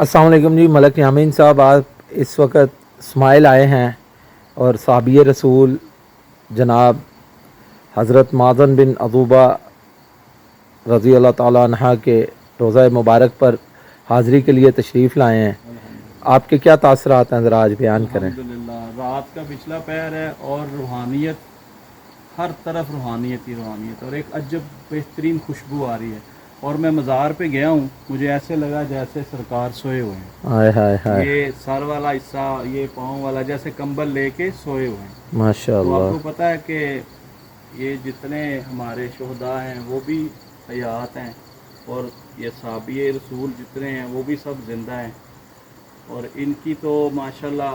अस्सलाम वालेकुम जी। मलक यामीन साहब, आप इस वक्त स्माइल आए हैं और साहबी रसूल जनाब हज़रत माज़न बिन अबूबा रज़ी अल्लाह ताला अन्हा के रोज़ा मुबारक पर हाज़री के लिए तशरीफ़ लाए हैं। आपके क्या तासरात हैं, ज़रा आज बयान करें। अल्हम्दुलिल्लाह, रात का पिछला पहर है और रूहानियत, हर तरफ रूहानियत ही रूहानियत, और एक अजब बेहतरीन खुशबू आ रही है। और मैं मज़ार पे गया हूँ, मुझे ऐसे लगा जैसे सरकार सोए हुए हैं। हाय हाय हाय, ये सर वाला हिस्सा, ये पाँव वाला, जैसे कंबल लेके सोए हुए हैं। तो माशाअल्लाह। आपको पता है कि ये जितने हमारे शोहदा हैं वो भी हयात हैं, और ये साहबी रसूल जितने हैं वो भी सब ज़िंदा हैं, और इनकी तो माशाल्लाह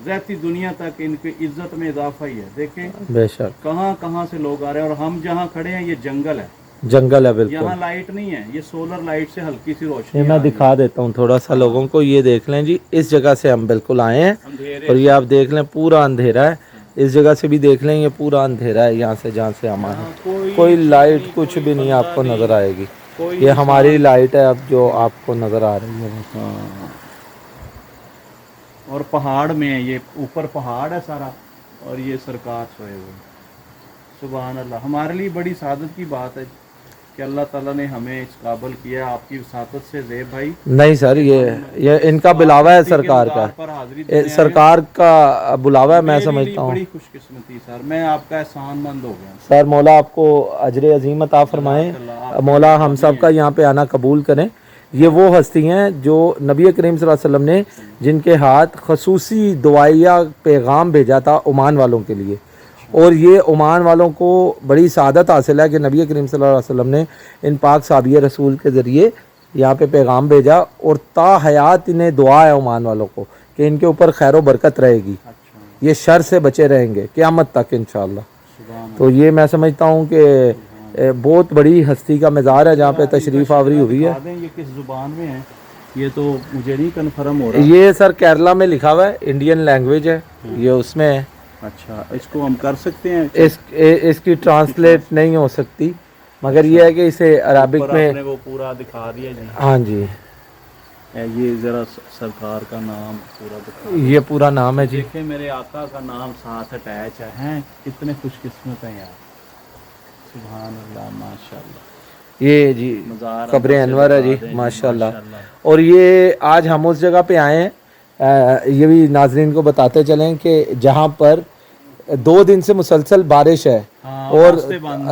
रहती दुनिया तक इनकी इज्जत में इजाफा ही है। देखें बेशक, कहाँ कहाँ से लोग आ रहे हैं, और हम जहाँ खड़े हैं ये जंगल है, जंगल है बिल्कुल। यहाँ लाइट नहीं है, ये सोलर लाइट से हल्की सी ये रोशनी मैं आ रही दिखा देता हूँ थोड़ा सा लोगों को। ये देख लें जी, इस जगह से हम बिल्कुल आए हैं अंधेरे और ये आप देख लें पूरा अंधेरा है। इस जगह से भी देख लें, ये पूरा अंधेरा है यहाँ से जहाँ से हम आए हैं। कोई लाइट कुछ भी नहीं आपको नज़र आएगी। ये हमारी लाइट है अब जो आपको नज़र आ रही है। हाँ। और पहाड़ में है, ये ऊपर पहाड़ है सारा, और ये सरकार सोए हुए हैं। सुभान अल्लाह, हमारे लिए बड़ी सादत की बात है कि अल्लाह ताला ने हमें इस काबिल किया। आपकी सादत से ज़ेब भाई नहीं सर, ये इनका बुलावा है सरकार का, पर हाजिरी सरकार का बुलावा है। मैं मेरे लिए समझता हूँ बड़ी खुशकिस्मती सर, मैं आपका एहसानमंद हो गया। सर, मौला आपको अजर अजीम अता फरमाए, मौला हम सब का यहाँ पे आना कबूल करें। ये वो हस्ती हैं जो नबी करीम सल्लल्लाहु अलैहि वसल्लम ने, जिनके हाथ खसूसी दुआया पैगाम भेजा था ओमान वालों के लिए, और ये ओमान वालों को बड़ी सादत हासिल है कि नबी करीम सल्लल्लाहु अलैहि वसल्लम ने इन पाक साहबी रसूल के ज़रिए यहाँ पे पैगाम भेजा, और ता हयात इन्हें दुआ है ओमान वालों को कि इनके ऊपर खैर बरकत रहेगी, ये शर से बचे रहेंगे क़यामत तक इंशाअल्लाह। तो ये मैं समझता हूँ कि बहुत बड़ी हस्ती का मज़ार है जहाँ पे तशरीफ़ आवरी हुई है। ये किस ज़ुबान में है ये तो मुझे नहीं कन्फर्म हो रहा। ये सर केरला में लिखा हुआ है, इंडियन लैंग्वेज है ये, उसमें है। अच्छा, इसको हम कर सकते हैं? इसकी ट्रांसलेट नहीं हो सकती, मगर ये है कि इसे अरबिक में वो पूरा दिखा दिया जी। हाँ जी, ये ज़रा सरकार का नाम पूरा दिखा। ये पूरा नाम है जी। देखें मेरे आका का नाम साथ अटैच है, हैं कितने खुशकिस्मत हैं यार। सुभान अल्लाह, माशाल्लाह। ये जी कब्र अनवर है जी, माशाल्लाह। और ये आज हम उस जगह पे आए हैं, ये भी नाजरीन को बताते चलें कि जहाँ पर 2 दिन से मुसलसल बारिश है, और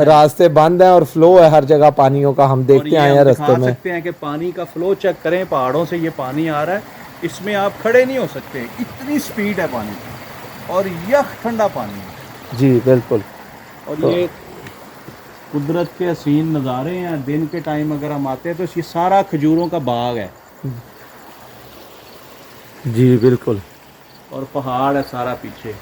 रास्ते बंद हैं और फ्लो है हर जगह पानियों का। हम देखते आए हैं रास्ते में। सकते हैं कि पानी का फ्लो चेक करें, पहाड़ों से ये पानी आ रहा है, इसमें आप खड़े नहीं हो सकते, इतनी स्पीड है पानी की, और यह ठंडा पानी है जी बिल्कुल। और तो ये कुदरत के हसीन नज़ारे हैं। दिन के टाइम अगर हम आते हैं तो ये सारा खजूरों का बाग है जी बिल्कुल, और पहाड़ है सारा पीछे।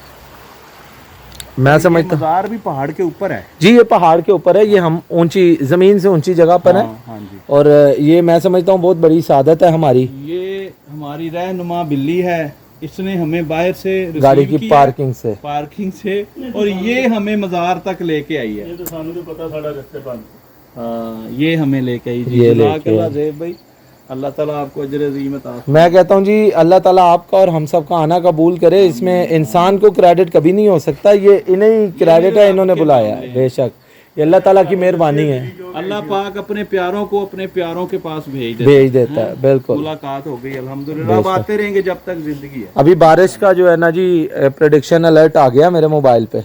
मैं समझता हूँ मज़ार भी पहाड़ के ऊपर है जी, ये पहाड़ के ऊपर है, ये हम ऊंची ज़मीन से ऊंची जगह पर है। हाँ जी। और ये मैं समझता हूँ बहुत बड़ी सादत है हमारी। ये हमारी रहनुमा बिल्ली है, इसने हमें बाहर से गाड़ी की पार्किंग से, और ये हमें मज़ार तक लेके आई है। ये तो सानू तो पता सारा रास्ते बंद। हाँ, ये हमें लेके आई जी। ज़ेब भाई, अल्लाह ताला आपको अजर अज़ीम अता। मैं कहता हूँ जी, अल्लाह ताला आपका और हम सब का आना कबूल करे। इसमें इंसान को क्रेडिट कभी नहीं हो सकता, ये इन्हें क्रेडिट है, इन्होंने बुलाया। बेशक ये अल्लाह ताला की मेहरबानी है। अल्लाह पाक अपने प्यारों को अपने प्यारों के पास भेज देता है। बिल्कुल, मुलाकात हो गई अल्हम्दुलिल्लाह। अब आते रहेंगे जब तक जिंदगी है। अभी बारिश का जो है ना जी, प्रेडिक्शन अलर्ट आ गया मेरे मोबाइल पे।